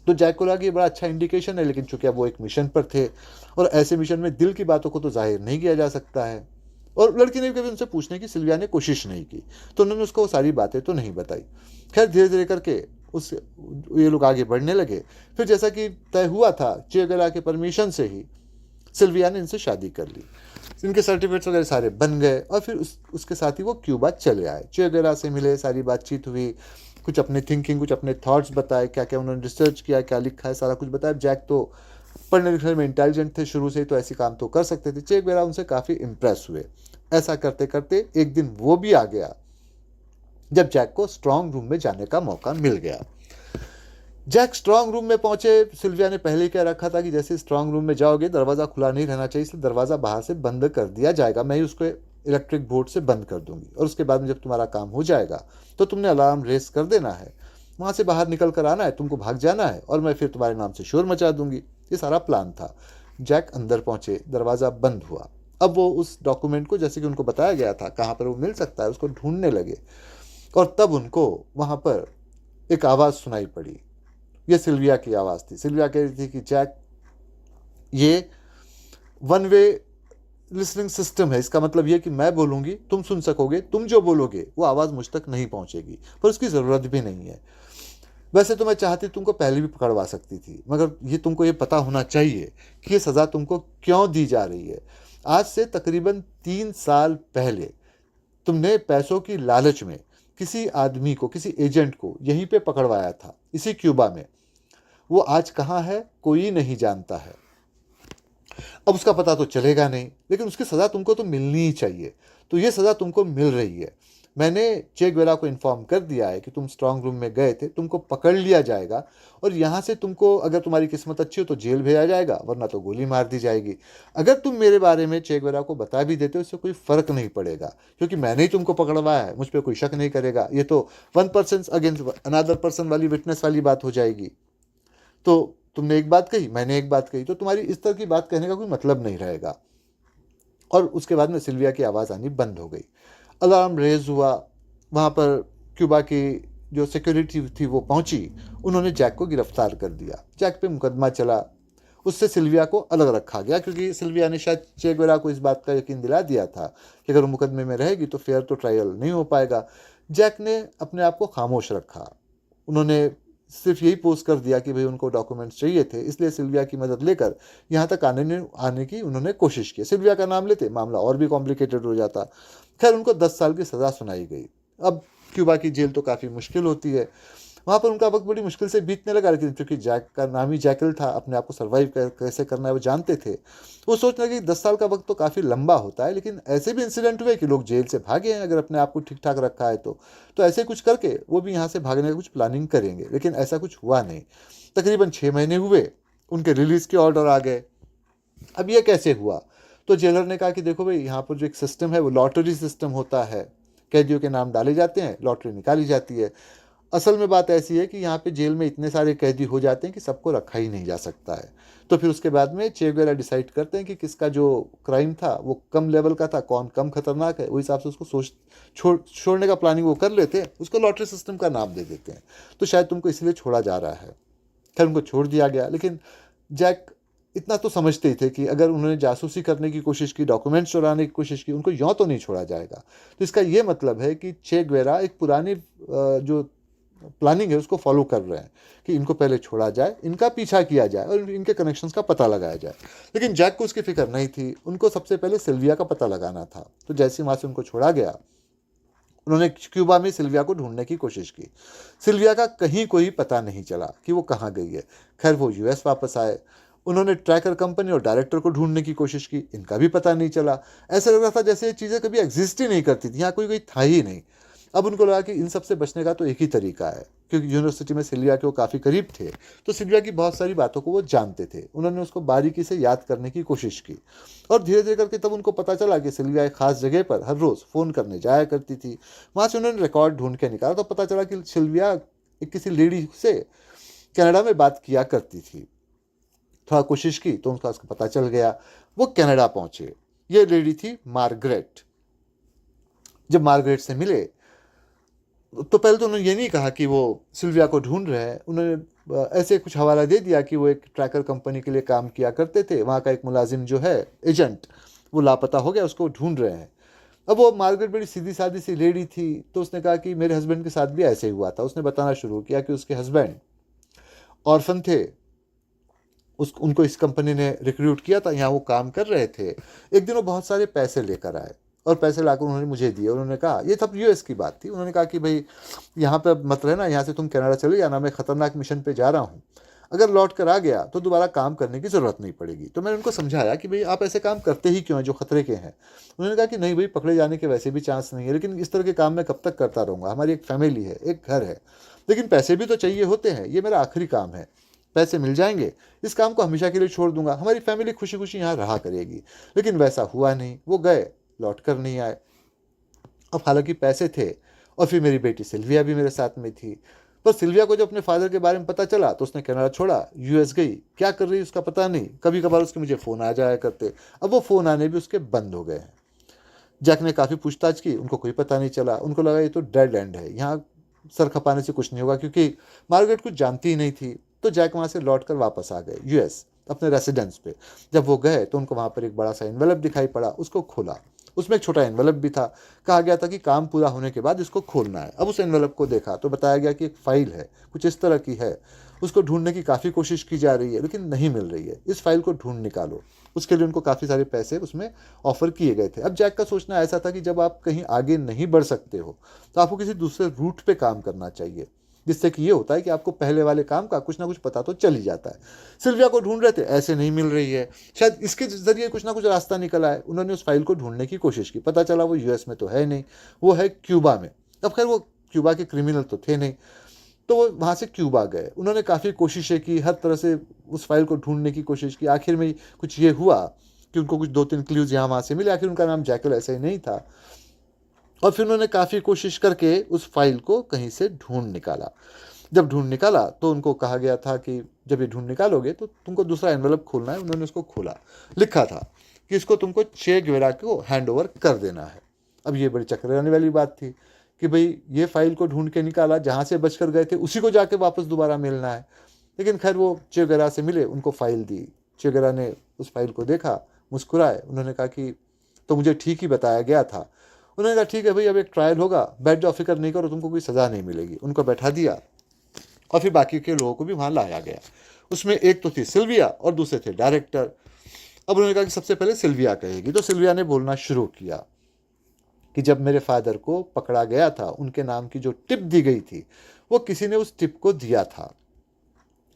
तो जैक को लगा ये बड़ा अच्छा इंडिकेशन है, लेकिन चूंकि अब वो एक मिशन पर थे, और ऐसे मिशन में दिल की बातों को तो जाहिर नहीं किया जा सकता है, और लड़की ने भी कभी उनसे पूछने की सिल्विया ने कोशिश नहीं की, तो उन्होंने उसको वो सारी बातें तो नहीं बताई। खैर धीरे धीरे करके उस ये लोग आगे बढ़ने लगे। फिर जैसा कि तय हुआ था, चे गुवेरा के परमिशन से ही सिल्विया ने इनसे शादी कर ली, इनके सर्टिफिकेट्स वगैरह सारे बन गए, और फिर उसके साथ ही वो क्यूबा चले आए। चे गुवेरा से मिले, सारी बातचीत हुई, कुछ अपने थिंकिंग, कुछ अपने थॉट्स बताए, क्या क्या उन्होंने रिसर्च किया, क्या लिखा है, सारा कुछ बताया। जैक तो पढ़ने लिखने में इंटेलिजेंट थे शुरू से ही, तो ऐसे काम तो कर सकते थे। चे गुवेरा उनसे काफ़ी इम्प्रेस हुए। ऐसा करते करते एक दिन वो भी आ गया जब जैक को स्ट्रांग रूम में जाने का मौका मिल गया। जैक स्ट्रांग रूम में पहुंचे। सिल्विया ने पहले ही कह रखा था कि जैसे स्ट्रांग रूम में जाओगे दरवाज़ा खुला नहीं रहना चाहिए, इसलिए दरवाज़ा बाहर से बंद कर दिया जाएगा, मैं ही उसको इलेक्ट्रिक बोर्ड से बंद कर दूंगी, और उसके बाद में जब तुम्हारा काम हो जाएगा तो तुमने अलार्म रेस कर देना है, वहाँ से बाहर निकल कर आना है, तुमको भाग जाना है, और मैं फिर तुम्हारे नाम से शोर मचा दूंगी। ये सारा प्लान था। जैक अंदर पहुँचे, दरवाज़ा बंद हुआ। अब वो उस डॉक्यूमेंट को, जैसे कि उनको बताया गया था कहाँ पर वो मिल सकता है, उसको ढूंढने लगे, और तब उनको वहाँ पर एक आवाज़ सुनाई पड़ी। ये सिल्विया की आवाज़ थी। सिल्विया कह रही थी कि जैक, ये वन वे लिसनिंग सिस्टम है, इसका मतलब ये कि मैं बोलूँगी तुम सुन सकोगे, तुम जो बोलोगे वो आवाज़ मुझ तक नहीं पहुँचेगी, पर उसकी ज़रूरत भी नहीं है। वैसे तो मैं चाहती तुमको पहले भी पकड़वा सकती थी, मगर ये तुमको ये पता होना चाहिए कि ये सज़ा तुमको क्यों दी जा रही है। आज से तकरीबन 3 साल पहले तुमने पैसों की लालच में किसी आदमी को, किसी एजेंट को यहीं पे पकड़वाया था, इसी क्यूबा में। वो आज कहाँ है कोई नहीं जानता है। अब उसका पता तो चलेगा नहीं, लेकिन उसकी सज़ा तुमको तो मिलनी ही चाहिए। तो ये सज़ा तुमको मिल रही है। मैंने चे गुवेरा को इन्फॉर्म कर दिया है कि तुम स्ट्रांग रूम में गए थे, तुमको पकड़ लिया जाएगा और यहाँ से तुमको, अगर तुम्हारी किस्मत अच्छी हो तो जेल भेजा जाएगा, वरना तो गोली मार दी जाएगी। अगर तुम मेरे बारे में चे गुवेरा को बता भी देते हो, इससे कोई फ़र्क नहीं पड़ेगा, क्योंकि मैंने ही तुमको पकड़वाया है, मुझ पर कोई शक नहीं करेगा। ये तो one person against another person वाली विटनेस वाली बात हो जाएगी। तो तुमने एक बात कही, मैंने एक बात कही, तो तुम्हारी इस तरह की बात कहने का कोई मतलब नहीं रहेगा। और उसके बाद में सिल्विया की आवाज़ आनी बंद हो गई। अलार्म रेज हुआ, वहाँ पर क्यूबा की जो सिक्योरिटी थी वो पहुंची, उन्होंने जैक को गिरफ्तार कर दिया। जैक पे मुकदमा चला, उससे सिल्विया को अलग रखा गया, क्योंकि सिल्विया ने शायद चे गुवेरा को इस बात का यकीन दिला दिया था कि अगर वो मुकदमे में रहेगी तो फेयर तो ट्रायल नहीं हो पाएगा। जैक ने अपने आप को खामोश रखा। उन्होंने सिर्फ यही पोस्ट कर दिया कि भाई उनको डॉक्यूमेंट्स चाहिए थे, इसलिए सिल्विया की मदद लेकर यहाँ तक आने की उन्होंने कोशिश की। सिल्विया का नाम लेते मामला और भी कॉम्प्लिकेटेड हो जाता। खैर, उनको 10 साल की सज़ा सुनाई गई। अब क्यूबा की जेल तो काफ़ी मुश्किल होती है, वहाँ पर उनका वक्त बड़ी मुश्किल से बीतने लगा, लेकिन क्योंकि जैक का नाम ही जैकल था, अपने आप को सर्वाइव कैसे करना है वो जानते थे। वो सोचने लगे कि 10 साल का वक्त तो काफ़ी लंबा होता है, लेकिन ऐसे भी इंसिडेंट हुए कि लोग जेल से भागे हैं, अगर अपने आप को ठीक ठाक रखा है तो ऐसे कुछ करके वो भी यहाँ से भागने की कुछ प्लानिंग करेंगे, लेकिन ऐसा कुछ हुआ नहीं। तकरीबन 6 महीने हुए, उनके रिलीज़ के ऑर्डर आ गए। अब ये कैसे हुआ? तो जेलर ने कहा कि देखो भाई, यहाँ पर जो एक सिस्टम है वो लॉटरी सिस्टम होता है, कैदियों के नाम डाले जाते हैं, लॉटरी निकाली जाती है। असल में बात ऐसी है कि यहाँ पे जेल में इतने सारे कैदी हो जाते हैं कि सबको रखा ही नहीं जा सकता है। तो फिर उसके बाद में चे गुवेरा डिसाइड करते हैं कि किसका जो क्राइम था वो कम लेवल का था, कौन कम खतरनाक है, उस हिसाब से उसको छोड़ने का प्लानिंग वो कर लेते हैं, उसको लॉटरी सिस्टम का नाम दे देते हैं। तो शायद तुमको इसलिए छोड़ा जा रहा है। खैर, उनको छोड़ दिया गया, लेकिन जैक इतना तो समझते ही थे कि अगर उन्होंने जासूसी करने की कोशिश की, डॉक्यूमेंट्स चुराने की कोशिश की, उनको यूँ तो नहीं छोड़ा जाएगा। तो इसका ये मतलब है कि चे गुवेरा एक पुरानी जो प्लानिंग है उसको फॉलो कर रहे हैं कि इनको पहले छोड़ा जाए, इनका पीछा किया जाए और इनके कनेक्शंस का पता लगाया जाए। लेकिन जैक को उसकी फिक्र नहीं थी, उनको सबसे पहले सिल्विया का पता लगाना था। तो जैसे वहाँ से उनको छोड़ा गया, उन्होंने क्यूबा में सिल्विया को ढूंढने की कोशिश की। सिल्विया का कहीं कोई पता नहीं चला कि वो कहाँ गई है। खैर, वो यूएस वापस आए। उन्होंने ट्रैकर कंपनी और डायरेक्टर को ढूंढने की कोशिश की, इनका भी पता नहीं चला। ऐसा लग रहा था जैसे ये चीज़ें कभी एग्जिस्ट ही नहीं करती थी, यहाँ कोई था ही नहीं। अब उनको लगा कि इन सब से बचने का तो एक ही तरीका है, क्योंकि यूनिवर्सिटी में सिल्विया के वो काफ़ी करीब थे, तो सिल्विया की बहुत सारी बातों को वो जानते थे। उन्होंने उसको बारीकी से याद करने की कोशिश की और धीरे धीरे करके तब उनको पता चला कि सिल्विया एक खास जगह पर हर रोज़ फ़ोन करने जाया करती थी। वहाँ से उन्होंने रिकॉर्ड ढूंढ के निकाला तो पता चला कि सिल्विया एक किसी लेडी से कनाडा में बात किया करती थी। थोड़ा कोशिश की तो उनका उसको पता चल गया। वो कनाडा पहुँचे। ये लेडी थी मार्गरेट। जब मार्गरेट से मिले तो पहले तो उन्होंने ये नहीं कहा कि वो सिल्विया को ढूंढ रहे हैं, उन्होंने ऐसे कुछ हवाला दे दिया कि वो एक ट्रैकर कंपनी के लिए काम किया करते थे, वहाँ का एक मुलाजिम जो है एजेंट, वो लापता हो गया, उसको ढूंढ रहे हैं। अब वो मार्गरेट बड़ी सीधी सादी सी लेडी थी, तो उसने कहा कि मेरे हस्बैंड के साथ भी ऐसे ही हुआ था। उसने बताना शुरू किया कि उसके हस्बैंड ऑर्फन थे, उनको इस कंपनी ने रिक्रूट किया था, यहाँ वो काम कर रहे थे। एक दिन वो बहुत सारे पैसे लेकर आए और पैसे लाकर उन्होंने मुझे दिए। उन्होंने कहा, ये तब यूएस की बात थी, उन्होंने कहा कि भाई यहाँ पे मत रहना, यहाँ से तुम कनाडा चले जाना, मैं ख़तरनाक मिशन पे जा रहा हूँ, अगर लौट कर आ गया तो दोबारा काम करने की ज़रूरत नहीं पड़ेगी। तो मैंने उनको समझाया कि भाई आप ऐसे काम करते ही क्यों हैं जो खतरे के हैं। उन्होंने कहा कि नहीं भाई, पकड़े जाने के वैसे भी चांस नहीं है, लेकिन इस तरह के काम मैं कब तक करता रहूँगा, हमारी एक फैमिली है, एक घर है, लेकिन पैसे भी तो चाहिए होते हैं, ये मेरा आखिरी काम है, पैसे मिल जाएंगे, इस काम को हमेशा के लिए छोड़ दूंगा, हमारी फैमिली खुशी खुशी यहाँ रहा करेगी। लेकिन वैसा हुआ नहीं, वो गए, लौट कर नहीं आए। अब हालांकि पैसे थे और फिर मेरी बेटी सिल्विया भी मेरे साथ में थी, पर सिल्विया को जब अपने फादर के बारे में पता चला तो उसने कनाडा छोड़ा, यूएस गई, क्या कर रही उसका पता नहीं। कभी कभार उसके मुझे फ़ोन आ जाया करते, अब वो फ़ोन आने भी उसके बंद हो गए हैं। जैक ने काफ़ी पूछताछ की, उनको कोई पता नहीं चला। उनको लगा ये तो डेड एंड है, यहाँ सर खपाने से कुछ नहीं होगा, क्योंकि मार्गरेट कुछ जानती ही नहीं थी। तो जैक वहाँ से लौट कर वापस आ गए यूएस अपने रेसिडेंस पे। जब वो गए तो उनको वहाँ पर एक बड़ा सा एनवेलप दिखाई पड़ा, उसको खोला, उसमें एक छोटा एनवेलप भी था। कहा गया था कि काम पूरा होने के बाद इसको खोलना है। अब उस एनवेलप को देखा तो बताया गया कि एक फ़ाइल है, कुछ इस तरह की है। उसको ढूंढने की काफ़ी कोशिश की जा रही है, लेकिन नहीं मिल रही है। इस फाइल को ढूंढ निकालो। उसके लिए उनको काफ़ी सारे पैसे उसमें ऑफर किए गए थे। अब जैक का सोचना ऐसा था कि जब आप कहीं आगे नहीं बढ़ सकते हो तो आपको किसी दूसरे रूट पे काम करना चाहिए। जिससे कि ये होता है कि आपको पहले वाले काम का कुछ ना कुछ पता तो चल ही जाता है। सिल्विया को ढूंढ रहे थे, ऐसे नहीं मिल रही है, शायद इसके जरिए कुछ ना कुछ रास्ता निकल आए। उन्होंने उस फाइल को ढूंढने की कोशिश की, पता चला वो यूएस में तो है नहीं, वो है क्यूबा में। अब खैर वो क्यूबा के क्रिमिनल तो थे नहीं, तो वो वहाँ से क्यूबा गए। उन्होंने काफ़ी कोशिशें की, हर तरह से उस फाइल को ढूंढने की कोशिश की। आखिर में कुछ ये हुआ कि उनको कुछ 2-3 क्लूज यहाँ वहाँ से मिले, आखिर उनका नाम जैकल ऐसा ही नहीं था। और फिर उन्होंने काफ़ी कोशिश करके उस फाइल को कहीं से ढूंढ निकाला। जब ढूंढ निकाला तो उनको कहा गया था कि जब ये ढूंढ निकालोगे तो तुमको दूसरा एनवेलप खोलना है। उन्होंने उसको खोला, लिखा था कि इसको तुमको चे गेवेरा को हैंड ओवर कर देना है। अब ये बड़ी चक्कराने वाली बात थी कि भाई ये फाइल को ढूंढ के निकाला, जहाँ से बचकर गए थे उसी को जाके वापस दोबारा मिलना है। लेकिन खैर वो चे गेवेरा से मिले, उनको फाइल दी। चे गेवेरा ने उस फाइल को देखा, मुस्कुराए। उन्होंने कहा कि तो मुझे ठीक ही बताया गया था। उन्होंने कहा ठीक है भाई, अब एक ट्रायल होगा, बैठ जाओ, फिक्र नहीं करो, तुमको कोई सज़ा नहीं मिलेगी। उनको बैठा दिया और फिर बाकी के लोगों को भी वहाँ लाया गया। उसमें एक तो थी सिल्विया और दूसरे थे डायरेक्टर। अब उन्होंने कहा कि सबसे पहले सिल्विया कहेगी, तो सिल्विया ने बोलना शुरू किया कि जब मेरे फादर को पकड़ा गया था, उनके नाम की जो टिप दी गई थी, वो किसी ने उस टिप को दिया था।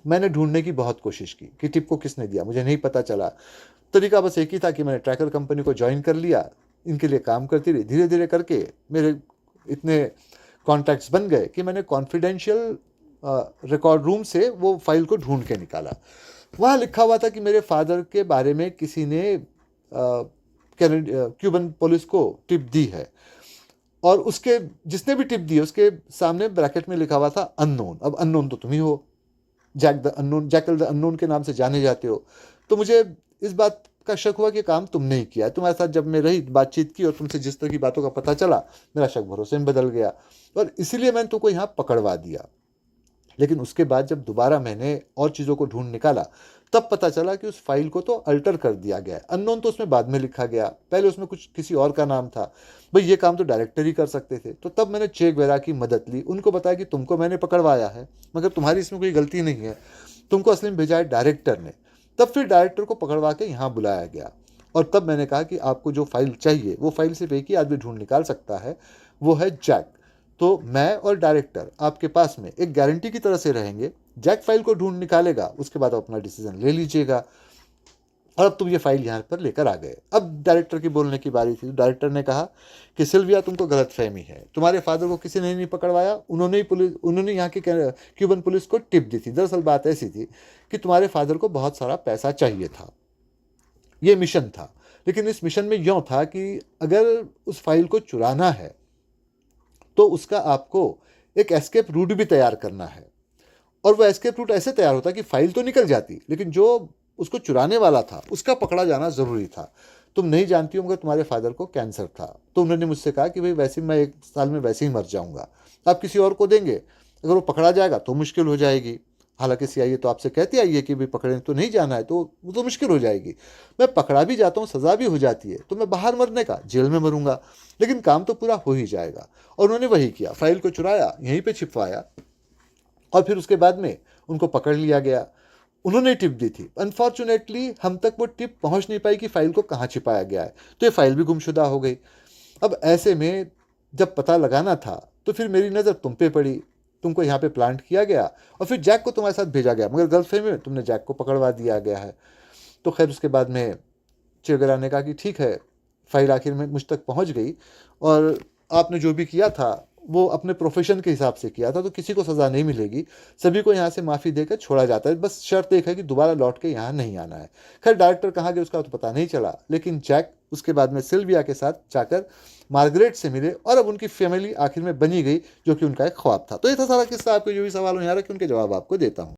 मैंने ढूंढने की बहुत कोशिश की कि टिप को किसने दिया, मुझे नहीं पता चला। तरीका बस एक ही था कि मैंने ट्रैकर कंपनी को ज्वाइन कर लिया, इनके लिए काम करती रही। धीरे धीरे करके मेरे इतने कॉन्टैक्ट्स बन गए कि मैंने कॉन्फिडेंशियल रिकॉर्ड रूम से वो फाइल को ढूंढ के निकाला। वहाँ लिखा हुआ था कि मेरे फादर के बारे में किसी ने क्यूबन पुलिस को टिप दी है, और उसके जिसने भी टिप दी है उसके सामने ब्रैकेट में लिखा हुआ था अननोन। अब अननोन तो तुम ही हो, Jack the unknown, jackal the unknown के नाम से जाने जाते हो। तो मुझे इस बात का शक हुआ कि काम तुमने ही किया है। तुम्हारे साथ जब मैं रही, बातचीत की और तुमसे जिस तरह की बातों का पता चला, मेरा शक भरोसे में बदल गया और इसीलिए मैंने तुमको यहाँ पकड़वा दिया। लेकिन उसके बाद जब दोबारा मैंने और चीज़ों को ढूंढ निकाला, तब पता चला कि उस फाइल को तो अल्टर कर दिया गया है। अननोन तो उसमें बाद में लिखा गया, पहले उसमें कुछ किसी और का नाम था। भाई ये काम तो डायरेक्टर ही कर सकते थे। तो तब मैंने चे गेवेरा की मदद ली, उनको बताया कि तुमको मैंने पकड़वाया है, मगर तुम्हारी इसमें कोई गलती नहीं है, तुमको असली में भेजा है डायरेक्टर ने। तब फिर डायरेक्टर को पकड़वा के यहाँ बुलाया गया और तब मैंने कहा कि आपको जो फाइल चाहिए, वो फाइल सिर्फ एक ही आदमी ढूंढ निकाल सकता है, वो है जैक। तो मैं और डायरेक्टर आपके पास में एक गारंटी की तरह से रहेंगे, जैक फाइल को ढूंढ निकालेगा, उसके बाद आप अपना डिसीजन ले लीजिएगा। और अब तुम ये फाइल यहाँ पर लेकर आ गए। अब डायरेक्टर की बोलने की बारी थी। डायरेक्टर ने कहा कि सिल्विया, तुमको गलतफहमी है, तुम्हारे फादर को किसी ने नहीं पकड़वाया, उन्होंने यहाँ की क्यूबन पुलिस को टिप दी थी। दरअसल बात ऐसी थी कि तुम्हारे फादर को बहुत सारा पैसा चाहिए था, ये मिशन था। लेकिन इस मिशन में यूँ था कि अगर उस फाइल को चुराना है तो उसका आपको एक एस्केप रूट भी तैयार करना है, और वो एस्केप रूट ऐसे तैयार होता कि फाइल तो निकल जाती, लेकिन जो उसको चुराने वाला था उसका पकड़ा जाना ज़रूरी था। तुम नहीं जानती हो मगर तुम्हारे फादर को कैंसर था। तो उन्होंने मुझसे कहा कि भाई वैसे मैं 1 साल में वैसे ही मर जाऊंगा, आप किसी और को देंगे, अगर वो पकड़ा जाएगा तो मुश्किल हो जाएगी। हालांकि सीआईए तो आपसे कहती आई है कि भाई पकड़े तो नहीं जाना है, तो वो तो मुश्किल हो जाएगी। मैं पकड़ा भी जाता हूँ, सज़ा भी हो जाती है, तो मैं बाहर मरने का, जेल में मरूंगा, लेकिन काम तो पूरा हो ही जाएगा। और उन्होंने वही किया, फाइल को चुराया, यहीं पर छिपवाया और फिर उसके बाद में उनको पकड़ लिया गया। उन्होंने टिप दी थी। अनफॉर्चुनेटली हम तक वो टिप पहुंच नहीं पाई कि फाइल को कहाँ छिपाया गया है, तो ये फाइल भी गुमशुदा हो गई। अब ऐसे में जब पता लगाना था तो फिर मेरी नज़र तुम पे पड़ी, तुमको यहाँ पे प्लांट किया गया और फिर जैक को तुम्हारे साथ भेजा गया, मगर गलतफहमी में तुमने जैक को पकड़वा दिया गया है। तो खैर उसके बाद में चे गेवेरा ने कहा कि ठीक है, फाइल आखिर में मुझ तक पहुँच गई और आपने जो भी किया था वो अपने प्रोफेशन के हिसाब से किया था, तो किसी को सज़ा नहीं मिलेगी, सभी को यहाँ से माफ़ी देकर छोड़ा जाता है। बस शर्त एक है कि दोबारा लौट के यहाँ नहीं आना है। खैर डायरेक्टर कहाँ गए उसका तो पता नहीं चला, लेकिन जैक उसके बाद में सिल्विया के साथ जाकर मार्गरेट से मिले और अब उनकी फैमिली आखिर में बनी गई, जो कि उनका एक ख्वाब था। तो ये था सारा किस्सा। आपके जो भी सवाल हो यहाँ रखे, उनके जवाब आपको देता हूँ।